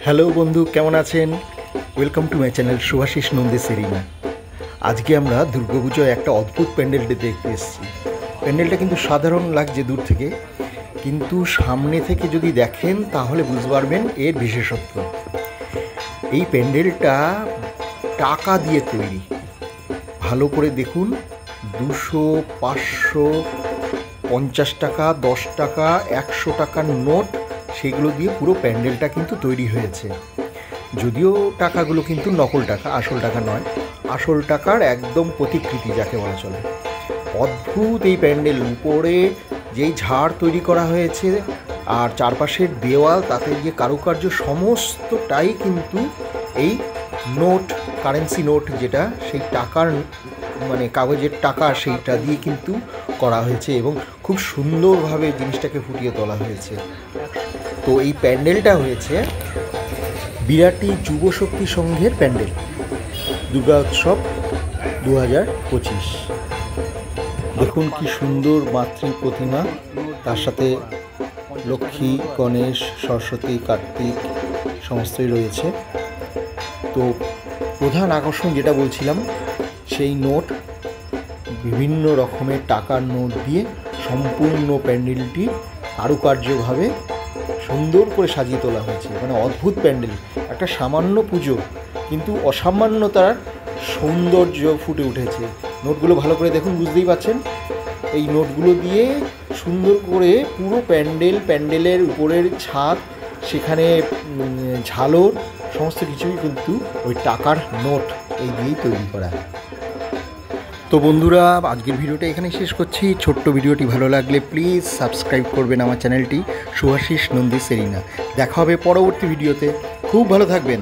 Hello বন্ধু, কেমন আছেন? Welcome to my channel Shubhashis Nandi সেরিনা। আজকে আমরা দুর্গাপুজোয় একটা অদ্ভুত প্যান্ডেলটি দেখতে এসেছি। প্যান্ডেলটা কিন্তু সাধারণ লাগছে দূর থেকে, কিন্তু সামনে থেকে যদি দেখেন তাহলে বুঝতে পারবেন এর বিশেষত্ব। এই প্যান্ডেলটা টাকা দিয়ে তৈরি। ভালো করে দেখুন, 200, 500, 50 টাকা, 10 টাকা, 100 টাকার নোট, সেগুলো দিয়ে পুরো প্যান্ডেলটা কিন্তু তৈরি হয়েছে। যদিও টাকাগুলো কিন্তু নকল টাকা, আসল টাকা নয়। আসল টাকার একদম প্রতিকৃতি যাকে বলা চলে। অদ্ভুত এই প্যান্ডেল, উপরে যেই ঝাড় তৈরি করা হয়েছে আর চারপাশের দেওয়াল, তাতে যে কারুকার্য সমস্তটাই কিন্তু এই নোট, কারেন্সি নোট যেটা, সেই টাকার মানে কাগজের টাকা, সেইটা দিয়ে কিন্তু করা হয়েছে এবং খুব সুন্দরভাবে জিনিসটাকে ফুটিয়ে তোলা হয়েছে। তো এই প্যান্ডেলটা হয়েছে বিরাটি যুব শক্তি সংঘের প্যান্ডেল, দুর্গা উৎসব 2025। দেখুন কি সুন্দর মাতৃ প্রতিমা, তার সাথে লক্ষ্মী, গণেশ, সরস্বতী, কার্তিক সমস্তই রয়েছে। তো প্রধান আকর্ষণ যেটা বলছিলাম, সেই নোট, বিভিন্ন রকমের টাকার নোট দিয়ে সম্পূর্ণ প্যান্ডেলটি কারুকার্যভাবে সুন্দর করে সাজিয়ে তোলা হয়েছে। মানে অদ্ভুত প্যান্ডেল, একটা সামান্য পুজো কিন্তু অসামান্যতার সৌন্দর্য ফুটে উঠেছে। নোটগুলো ভালো করে দেখুন, বুঝতেই পারছেন। এই নোটগুলো দিয়ে সুন্দর করে পুরো প্যান্ডেলের উপরের ছাদ, সেখানে ঝালর, সমস্ত কিছুই কিন্তু ওই টাকার নোট এই দিয়েই তৈরি করা। তো বন্ধুরা, আজকের ভিডিওটা এখানেই শেষ করছি। ছোট্ট ভিডিওটি ভালো লাগলে প্লিজ সাবস্ক্রাইব করবেন আমার চ্যানেলটি শুভাশিস নন্দী সেরিনা। দেখা হবে পরবর্তী ভিডিওতে। খুব ভালো থাকবেন।